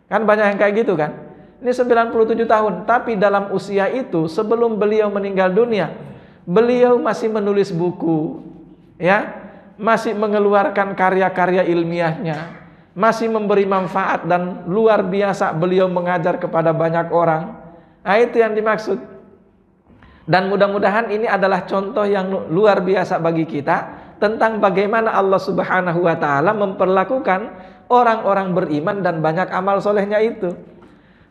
Kan banyak yang kayak gitu kan. Ini 97 tahun, tapi dalam usia itu sebelum beliau meninggal dunia, beliau masih menulis buku, ya, masih mengeluarkan karya-karya ilmiahnya, masih memberi manfaat dan luar biasa beliau mengajar kepada banyak orang. Nah itu yang dimaksud. Dan mudah-mudahan ini adalah contoh yang luar biasa bagi kita tentang bagaimana Allah Subhanahu wa taala memperlakukan orang-orang beriman dan banyak amal solehnya itu.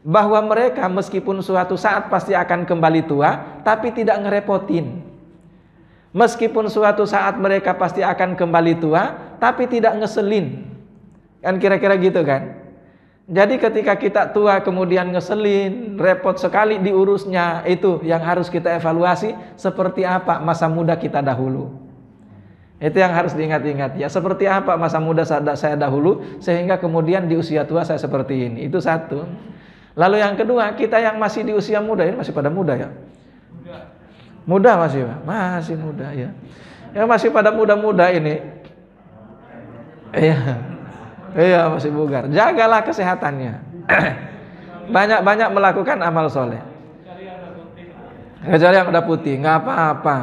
Bahwa mereka meskipun suatu saat pasti akan kembali tua, tapi tidak ngerepotin. Meskipun suatu saat mereka pasti akan kembali tua, tapi tidak ngeselin. Kan kira-kira gitu kan. Jadi ketika kita tua kemudian ngeselin, repot sekali diurusnya, itu yang harus kita evaluasi seperti apa masa muda kita dahulu. Itu yang harus diingat-ingat ya. Seperti apa masa muda saya dahulu sehingga kemudian di usia tua saya seperti ini. Itu satu. Lalu yang kedua, kita yang masih di usia muda ini masih pada muda ya. Muda masih, Pak. Masih muda ya. Yang masih pada muda-muda ini. Iya. Iya, masih bugar. Jagalah kesehatannya. Banyak-banyak melakukan amal soleh. Kecuali yang ada putih, nggak apa-apa.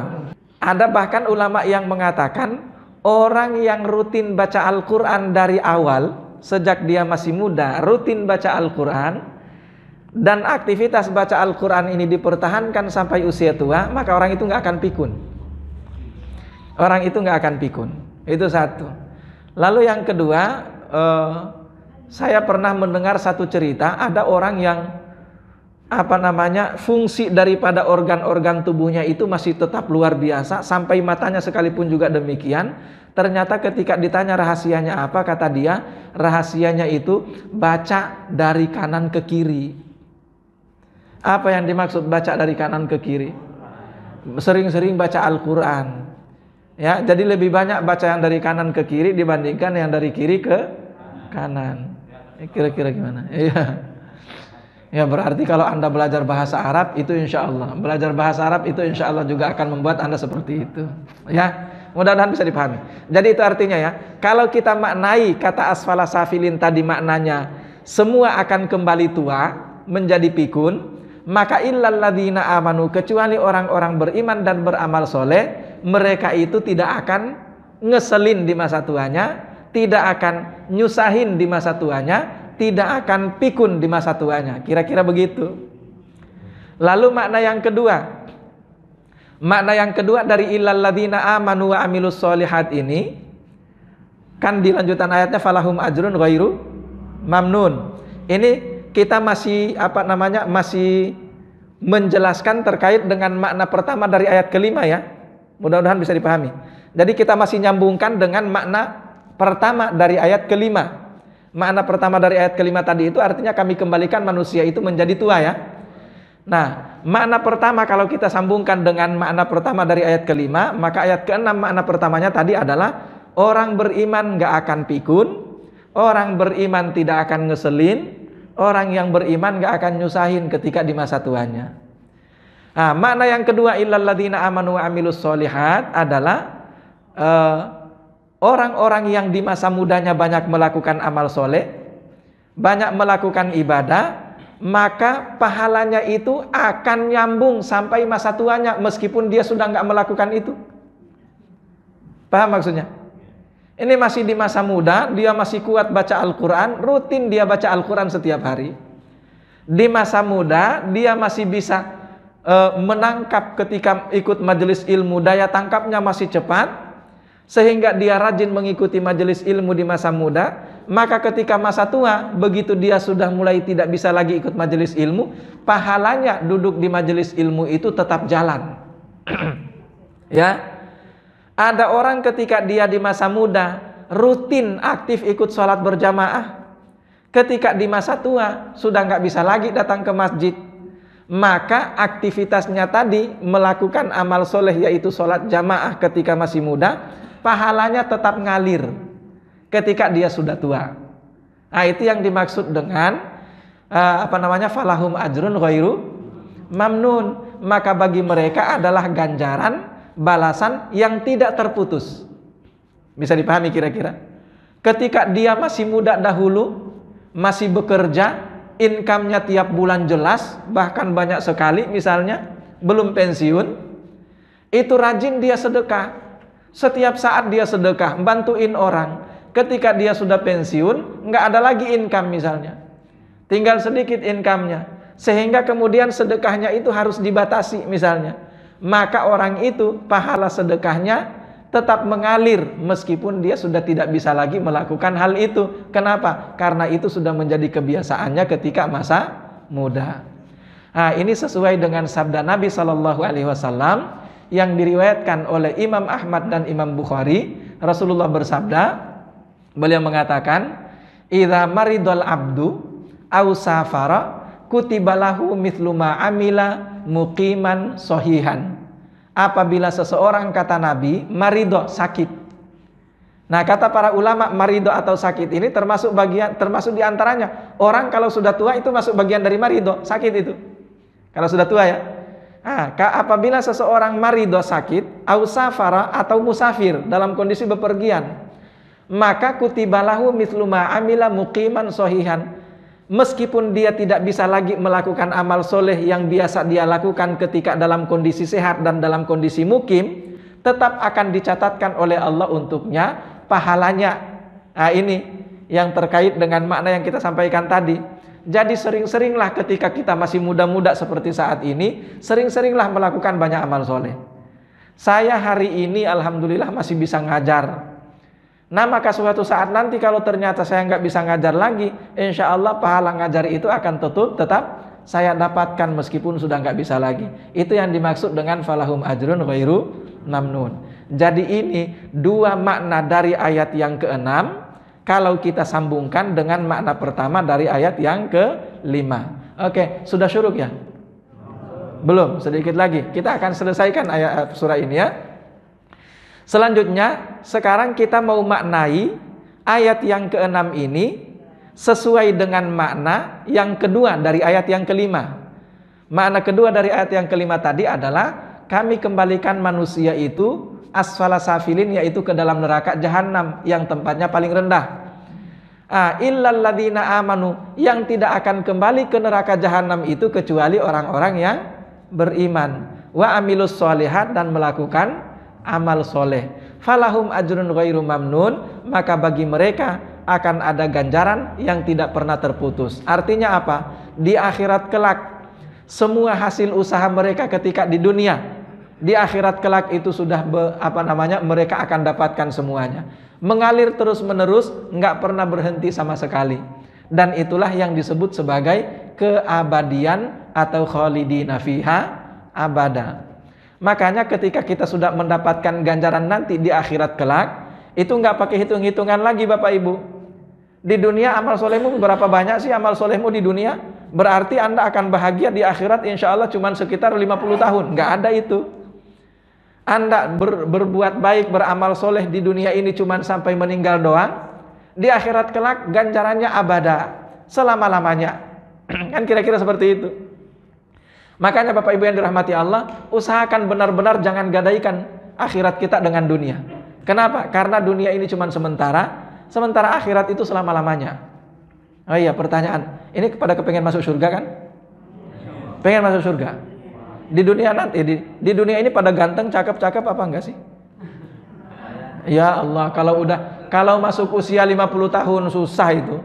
Ada bahkan ulama yang mengatakan orang yang rutin baca Al-Quran dari awal, sejak dia masih muda, rutin baca Al-Quran, dan aktivitas baca Al-Quran ini dipertahankan sampai usia tua, maka orang itu nggak akan pikun. Orang itu nggak akan pikun. Itu satu. Lalu yang kedua, saya pernah mendengar satu cerita, ada orang yang fungsi daripada organ-organ tubuhnya itu masih tetap luar biasa, sampai matanya sekalipun juga demikian. Ternyata ketika ditanya rahasianya apa, kata dia, rahasianya itu baca dari kanan ke kiri. Apa yang dimaksud baca dari kanan ke kiri? Sering-sering baca Al-Quran ya, jadi lebih banyak baca yang dari kanan ke kiri dibandingkan yang dari kiri ke kanan. Kira-kira gimana? Iya. Ya, berarti kalau Anda belajar bahasa Arab itu insya Allah, belajar bahasa Arab itu insya Allah juga akan membuat Anda seperti itu. Ya, mudah-mudahan bisa dipahami. Jadi itu artinya ya, kalau kita maknai kata asfala safilin tadi maknanya semua akan kembali tua, menjadi pikun, maka illal ladzina amanu, kecuali orang-orang beriman dan beramal soleh, mereka itu tidak akan ngeselin di masa tuanya, tidak akan nyusahin di masa tuanya, tidak akan pikun di masa tuanya. Kira-kira begitu. Lalu makna yang kedua dari illal ladzina amanu wa amilus solihat ini, kan di lanjutan ayatnya falahum ajrun ghairu mamnun. Ini kita masih masih menjelaskan terkait dengan makna pertama dari ayat kelima ya. Mudah-mudahan bisa dipahami. Jadi kita masih nyambungkan dengan makna pertama dari ayat kelima. Makna pertama dari ayat kelima tadi itu artinya kami kembalikan manusia itu menjadi tua ya. Nah, makna pertama kalau kita sambungkan dengan makna pertama dari ayat kelima, maka ayat keenam makna pertamanya tadi adalah orang beriman gak akan pikun, orang beriman tidak akan ngeselin, orang yang beriman gak akan nyusahin ketika di masa tuanya. Nah, makna yang kedua illal ladzina amanu wa amilus solihat adalah orang-orang yang di masa mudanya banyak melakukan amal soleh, banyak melakukan ibadah, maka pahalanya itu akan nyambung sampai masa tuanya meskipun dia sudah nggak melakukan itu. Paham maksudnya? Ini masih di masa muda, dia masih kuat baca Al-Quran, rutin dia baca Al-Quran setiap hari. Di masa muda dia masih bisa menangkap ketika ikut majelis ilmu, daya tangkapnya masih cepat, sehingga dia rajin mengikuti majelis ilmu di masa muda. Maka ketika masa tua, begitu dia sudah mulai tidak bisa lagi ikut majelis ilmu, pahalanya duduk di majelis ilmu itu tetap jalan. Ya, ada orang ketika dia di masa muda rutin aktif ikut sholat berjamaah, ketika di masa tua sudah nggak bisa lagi datang ke masjid, maka aktivitasnya tadi melakukan amal soleh yaitu sholat jamaah ketika masih muda, pahalanya tetap ngalir ketika dia sudah tua. Nah, itu yang dimaksud dengan falahum ajrun ghairu mamnun. Maka bagi mereka adalah ganjaran, balasan yang tidak terputus. Bisa dipahami kira-kira? Ketika dia masih muda dahulu, masih bekerja, income-nya tiap bulan jelas, bahkan banyak sekali misalnya, belum pensiun, itu rajin dia sedekah. Setiap saat dia sedekah, bantuin orang. Ketika dia sudah pensiun, nggak ada lagi income misalnya, tinggal sedikit income-nya, sehingga kemudian sedekahnya itu harus dibatasi misalnya. Maka orang itu pahala sedekahnya tetap mengalir meskipun dia sudah tidak bisa lagi melakukan hal itu. Kenapa? Karena itu sudah menjadi kebiasaannya ketika masa muda. Nah, ini sesuai dengan sabda Nabi SAW yang diriwayatkan oleh Imam Ahmad dan Imam Bukhari. Rasulullah bersabda, beliau mengatakan, idza maridul abdu aw safara kutibalahu mithlu ma amila muqiman sahihan. Apabila seseorang, kata Nabi, marido, sakit, Nah, kata para ulama, marido atau sakit ini termasuk diantaranya orang kalau sudah tua itu masuk bagian dari marido, sakit itu. Kalau sudah tua ya. Nah, apabila seseorang marido sakit, au safara atau musafir dalam kondisi bepergian, maka kutibalahu mithlu ma amila muqiman sohihan. Meskipun dia tidak bisa lagi melakukan amal soleh yang biasa dia lakukan ketika dalam kondisi sehat dan dalam kondisi mukim, tetap akan dicatatkan oleh Allah untuknya pahalanya. Nah, ini yang terkait dengan makna yang kita sampaikan tadi. Jadi sering-seringlah ketika kita masih muda-muda seperti saat ini, sering-seringlah melakukan banyak amal soleh. Saya hari ini alhamdulillah masih bisa ngajar. Nah, maka suatu saat nanti kalau ternyata saya nggak bisa ngajar lagi, insya Allah pahala ngajar itu akan tetap saya dapatkan meskipun sudah nggak bisa lagi. Itu yang dimaksud dengan falahum ajrun ghairu mamnun. Jadi ini dua makna dari ayat yang ke-6 kalau kita sambungkan dengan makna pertama dari ayat yang ke-5. Oke, sudah syuruk ya? Belum, sedikit lagi. Kita akan selesaikan ayat surah ini ya. Selanjutnya, sekarang kita mau maknai ayat yang ke-6 ini sesuai dengan makna yang kedua dari ayat yang ke-5. Makna kedua dari ayat yang ke-5 tadi adalah kami kembalikan manusia itu asfala safilin, yaitu ke dalam neraka jahanam yang tempatnya paling rendah. Illal ladzina amanu, yang tidak akan kembali ke neraka jahanam itu kecuali orang-orang yang beriman, wa amilus sholihat, dan melakukan amal soleh. Falahum ajrun ghairu mamnun, maka bagi mereka akan ada ganjaran yang tidak pernah terputus. Artinya apa? Di akhirat kelak, semua hasil usaha mereka ketika di dunia, di akhirat kelak itu sudah mereka akan dapatkan semuanya. Mengalir terus menerus, nggak pernah berhenti sama sekali. Dan itulah yang disebut sebagai keabadian atau khalidina fiha abada. Makanya ketika kita sudah mendapatkan ganjaran nanti di akhirat kelak, itu nggak pakai hitung-hitungan lagi Bapak Ibu. Di dunia amal solehmu berapa banyak sih amal solehmu di dunia? Berarti Anda akan bahagia di akhirat insya Allah cuma sekitar 50 tahun. Nggak ada itu. Anda berbuat baik, beramal soleh di dunia ini cuma sampai meninggal doang. Di akhirat kelak ganjarannya abada, selama-lamanya. Kan kira-kira seperti itu. Makanya Bapak Ibu yang dirahmati Allah, usahakan benar-benar jangan gadaikan akhirat kita dengan dunia. Kenapa? Karena dunia ini cuma sementara, sementara akhirat itu selama-lamanya. Oh iya, pertanyaan. Ini kepada kepengen masuk surga kan? Pengen masuk surga? Di dunia nanti, di dunia ini pada ganteng, cakep-cakep apa enggak sih? Ya Allah, kalau masuk usia 50 tahun susah itu.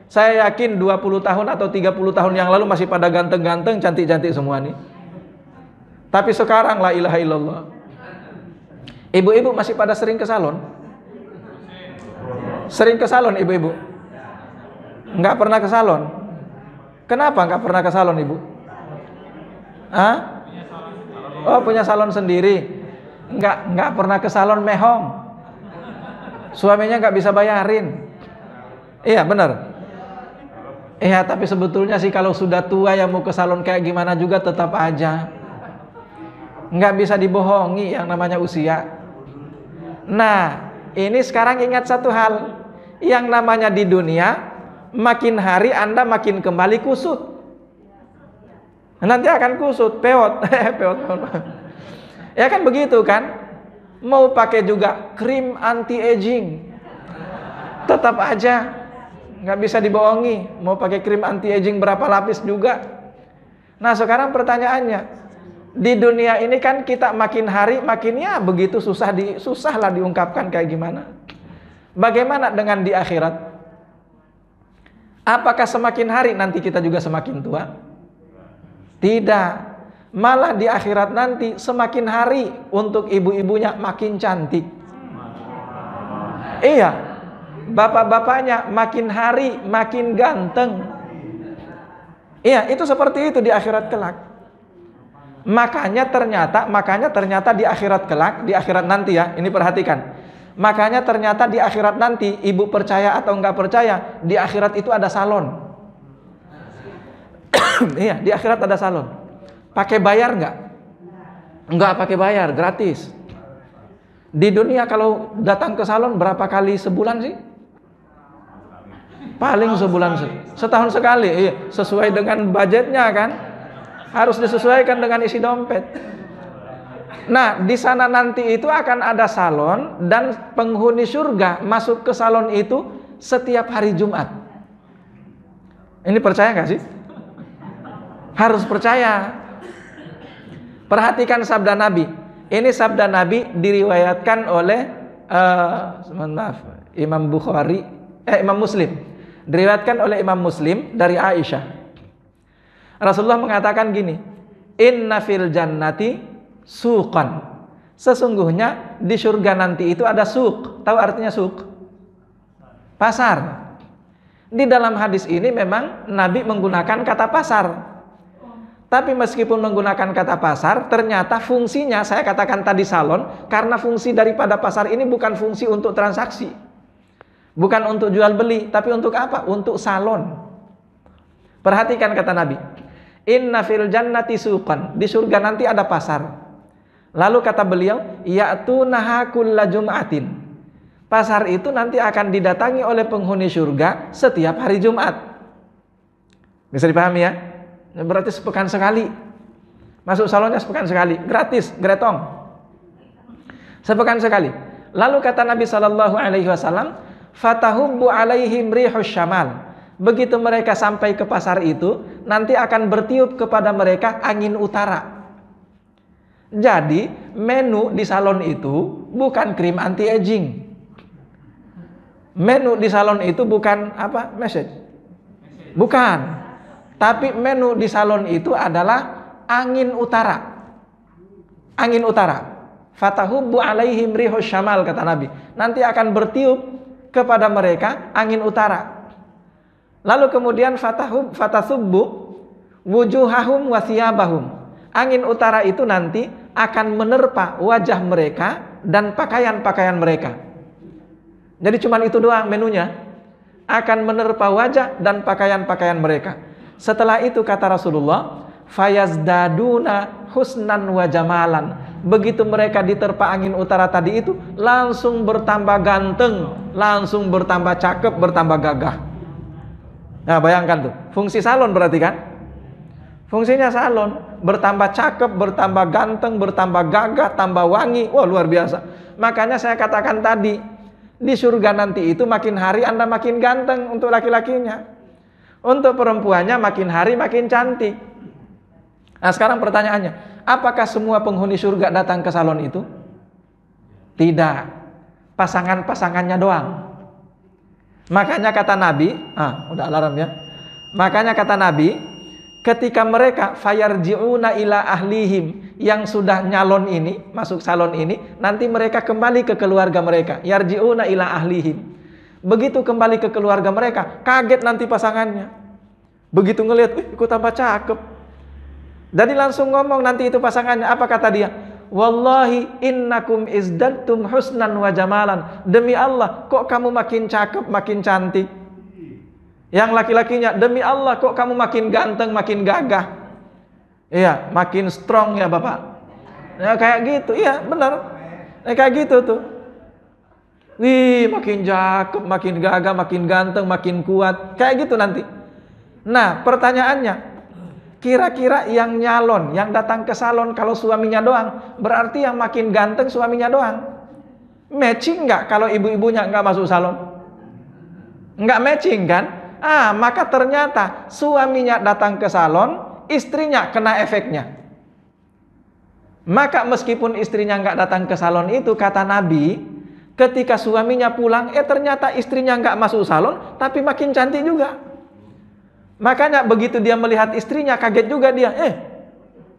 Saya yakin 20 tahun atau 30 tahun yang lalu masih pada ganteng-ganteng, cantik-cantik semua nih. Tapi sekarang la ilaha illallah. Ibu-ibu masih pada sering ke salon? Sering ke salon ibu-ibu? Enggak pernah ke salon? Kenapa enggak pernah ke salon ibu? Oh, punya salon sendiri. Enggak pernah ke salon mehong. Suaminya enggak bisa bayarin. Iya benar. Iya, tapi sebetulnya sih kalau sudah tua ya mau ke salon kayak gimana juga tetap aja nggak bisa dibohongi yang namanya usia. Nah, ini sekarang ingat satu hal, yang namanya di dunia makin hari Anda makin kembali kusut. Nanti akan kusut, peot. Ya kan begitu kan? Mau pakai juga krim anti aging, tetap aja nggak bisa dibohongi. Mau pakai krim anti aging berapa lapis juga. Nah sekarang pertanyaannya, di dunia ini kan kita makin hari makinnya begitu susahlah diungkapkan kayak gimana. Bagaimana dengan di akhirat? Apakah semakin hari nanti kita juga semakin tua? Tidak. Malah di akhirat nanti semakin hari untuk ibu-ibunya makin cantik. Iya. Bapak-bapaknya makin hari makin ganteng. Iya, itu seperti itu di akhirat kelak. Makanya ternyata di akhirat kelak, di akhirat nanti ya, ini perhatikan. Makanya ternyata di akhirat nanti, ibu percaya atau enggak percaya, di akhirat itu ada salon. Iya, di akhirat ada salon. Pakai bayar enggak? Enggak pakai bayar, gratis. Di dunia kalau datang ke salon berapa kali sebulan sih? Paling sebulan, setahun sekali. Iya, sesuai dengan budgetnya kan. Harus disesuaikan dengan isi dompet. Nah, di sana nanti itu akan ada salon dan penghuni surga masuk ke salon itu setiap hari Jumat. Ini percaya nggak sih? Harus percaya. Perhatikan sabda Nabi. Ini sabda Nabi diriwayatkan oleh Imam Muslim. Diriwayatkan oleh Imam Muslim dari Aisyah. Rasulullah mengatakan gini, inna fil jannati suqan. Sesungguhnya di surga nanti itu ada suq. Tahu artinya suq? Pasar. Di dalam hadis ini memang Nabi menggunakan kata pasar. Tapi meskipun menggunakan kata pasar, ternyata fungsinya, saya katakan tadi salon, karena fungsi daripada pasar ini bukan fungsi untuk transaksi. Bukan untuk jual beli, tapi untuk apa? Untuk salon. Perhatikan kata Nabi. Inna fil jannati suqan. Di surga nanti ada pasar. Lalu kata beliau, ya'tunaha kulla jum'atin. Pasar itu nanti akan didatangi oleh penghuni surga setiap hari Jumat. Bisa dipahami ya? Berarti sepekan sekali. Masuk salonnya sepekan sekali, gratis, gretong. Sepekan sekali. Lalu kata Nabi SAW, fatahubbu alaihim rihus syamal. Begitu mereka sampai ke pasar itu, nanti akan bertiup kepada mereka angin utara. Jadi menu di salon itu bukan krim anti-aging. Menu di salon itu bukan apa? Message. Bukan. Tapi menu di salon itu adalah angin utara. Angin utara. Fatahubbu alaihim rihus syamal, kata Nabi. Nanti akan bertiup kepada mereka angin utara. Lalu kemudian fatasubbu wujuhahum wa thiyabahum. Angin utara itu nanti akan menerpa wajah mereka dan pakaian-pakaian mereka. Jadi cuma itu doang menunya. Akan menerpa wajah dan pakaian-pakaian mereka. Setelah itu kata Rasulullah, fayazdaduna husnan wa jamalan. Begitu mereka diterpa angin utara tadi itu, langsung bertambah ganteng, langsung bertambah cakep, bertambah gagah. Nah, bayangkan tuh, fungsi salon berarti kan? Fungsinya salon, bertambah cakep, bertambah ganteng, bertambah gagah, tambah wangi. Wah, luar biasa. Makanya saya katakan tadi, di surga nanti itu makin hari Anda makin ganteng untuk laki-lakinya. Untuk perempuannya makin hari makin cantik. Nah, sekarang pertanyaannya, apakah semua penghuni surga datang ke salon itu? Tidak. Pasangan-pasangannya doang. Makanya kata Nabi, udah alarm ya. Makanya kata Nabi, ketika mereka fayarji'una ila ahlihim, yang sudah nyalon ini, masuk salon ini, nanti mereka kembali ke keluarga mereka. Yarji'una ila ahlihim. Begitu kembali ke keluarga mereka, kaget nanti pasangannya. Begitu ngelihat, kok tambah cakep. Jadi langsung ngomong nanti itu pasangannya, apa kata dia? Wallahi innakum izdattum husnan wa jamalan. Demi Allah, kok kamu makin cakep, makin cantik. Yang laki-lakinya, demi Allah, kok kamu makin ganteng, makin gagah. Iya, makin strong ya Bapak. Ya kayak gitu, iya benar. Kayak gitu tuh. Wih, makin cakep, makin gagah, makin ganteng, makin kuat. Kayak gitu nanti. Nah, pertanyaannya, kira-kira yang nyalon, yang datang ke salon kalau suaminya doang, berarti yang makin ganteng suaminya doang. Matching nggak kalau ibu-ibunya nggak masuk salon? Nggak matching kan? Maka ternyata suaminya datang ke salon, istrinya kena efeknya. Maka meskipun istrinya nggak datang ke salon itu, kata Nabi, ketika suaminya pulang, ternyata istrinya nggak masuk salon, tapi makin cantik juga. Makanya begitu dia melihat istrinya, kaget juga dia.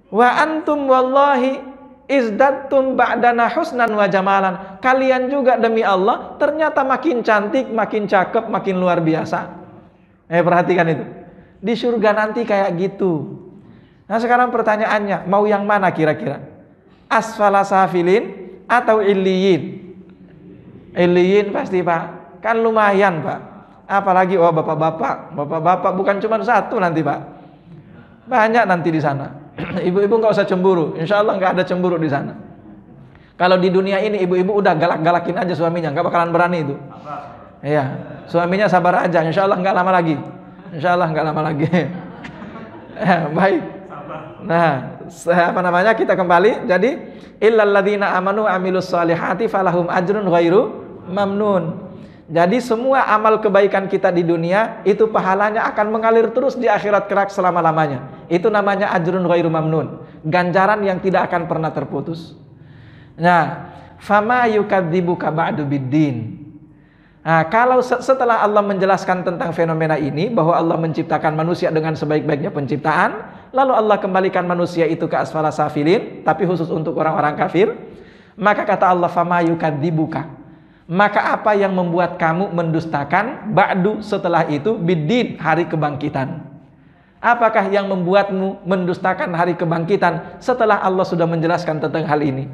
Wa antum wallahi izdattum ba'dana husnan wa jamalan. Kalian juga demi Allah, ternyata makin cantik, makin cakep, makin luar biasa. Perhatikan itu. Di surga nanti kayak gitu. Nah sekarang pertanyaannya, mau yang mana kira-kira? Asfala safilin atau illiyin? Illiyin pasti Pak, kan lumayan Pak. Apalagi bapak-bapak bukan cuma satu nanti Pak, banyak nanti di sana. Ibu-ibu nggak usah cemburu, insya Allah nggak ada cemburu di sana. Kalau di dunia ini ibu-ibu udah galak-galakin aja suaminya, nggak bakalan berani itu. Iya, suaminya sabar aja, insya Allah nggak lama lagi. Insya Allah nggak lama lagi. Baik. Nah, apa namanya, kita kembali. Jadi illal ladzina amanu amilus solihati falahum ajrun ghairu mamnun. Jadi semua amal kebaikan kita di dunia itu pahalanya akan mengalir terus di akhirat kelak selama-lamanya. Itu namanya ajrun ghairu mamnun, ganjaran yang tidak akan pernah terputus. Nah, fama yukadzibuka ba'du biddin. Nah, kalau setelah Allah menjelaskan tentang fenomena ini, bahwa Allah menciptakan manusia dengan sebaik-baiknya penciptaan, lalu Allah kembalikan manusia itu ke asfala safilin, tapi khusus untuk orang-orang kafir, maka kata Allah, fama yukadzibuka, maka apa yang membuat kamu mendustakan ba'du setelah itu biddin, hari kebangkitan? Apakah yang membuatmu mendustakan hari kebangkitan setelah Allah sudah menjelaskan tentang hal ini?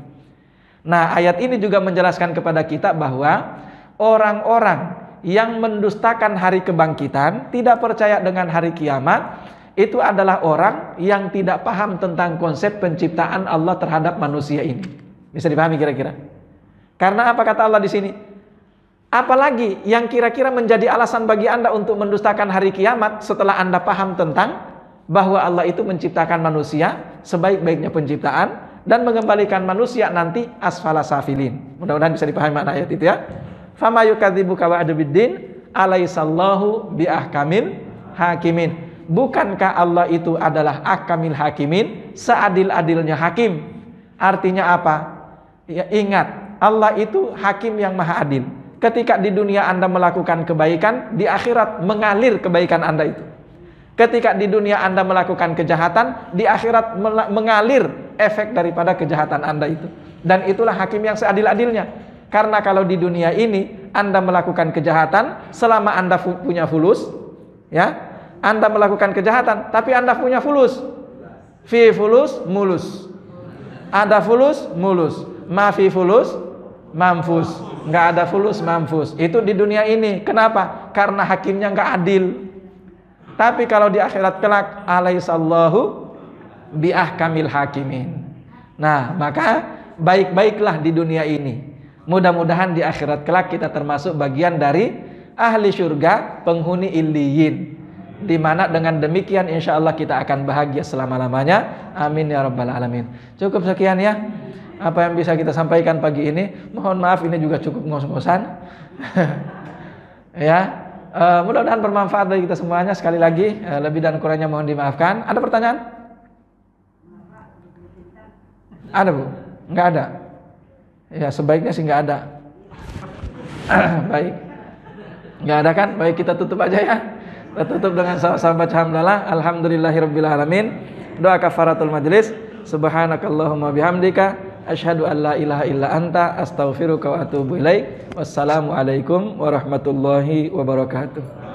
Nah, ayat ini juga menjelaskan kepada kita bahwa orang-orang yang mendustakan hari kebangkitan, tidak percaya dengan hari kiamat, itu adalah orang yang tidak paham tentang konsep penciptaan Allah terhadap manusia ini. Bisa dipahami kira-kira? Karena apa kata Allah di sini? Apalagi yang kira-kira menjadi alasan bagi Anda untuk mendustakan hari kiamat setelah Anda paham tentang bahwa Allah itu menciptakan manusia sebaik-baiknya penciptaan dan mengembalikan manusia nanti asfala safilin. Mudah-mudahan bisa dipahami makna ayat itu ya. Fama yukadzibuka ba'du biddin alaisallahu biahkamil hakimin. Bukankah Allah itu adalah ahkamil hakimin, seadil-adilnya hakim? Artinya apa? Ya, ingat, Allah itu hakim yang maha adil. Ketika di dunia Anda melakukan kebaikan, di akhirat mengalir kebaikan Anda itu. Ketika di dunia Anda melakukan kejahatan, di akhirat mengalir efek daripada kejahatan Anda itu. Dan itulah hakim yang seadil-adilnya. Karena kalau di dunia ini Anda melakukan kejahatan selama Anda punya fulus, ya, Anda melakukan kejahatan tapi Anda punya fulus. Fi fulus mulus. Ada fulus mulus. Ma fi fulus mamfus. Enggak ada fulus mamfus. Itu di dunia ini. Kenapa? Karena hakimnya enggak adil. Tapi kalau di akhirat kelak, alaihissallahu biahkamil hakimin. Nah, maka baik-baiklah di dunia ini. Mudah-mudahan di akhirat kelak kita termasuk bagian dari ahli surga, penghuni illiyin. Di mana dengan demikian insya Allah kita akan bahagia selama-lamanya. Amin ya rabbal alamin. Cukup sekian ya apa yang bisa kita sampaikan pagi ini. Mohon maaf ini juga cukup ngos-ngosan. Ya. Mudah-mudahan bermanfaat bagi kita semuanya. Sekali lagi lebih dan kurangnya mohon dimaafkan. Ada pertanyaan? Ada Bu? Enggak ada? Ya sebaiknya sih enggak ada. Baik, enggak ada kan? Baik, kita tutup aja ya. Kita tutup dengan sama-sama baca hamdalah. Alhamdulillahirabbil alamin. Doa kafaratul majlis. Subhanakallahumma bihamdika asyhadu an la ilaha illa anta astaghfiruka wa atubu ilaik. Wassalamualaikum warahmatullahi wabarakatuh.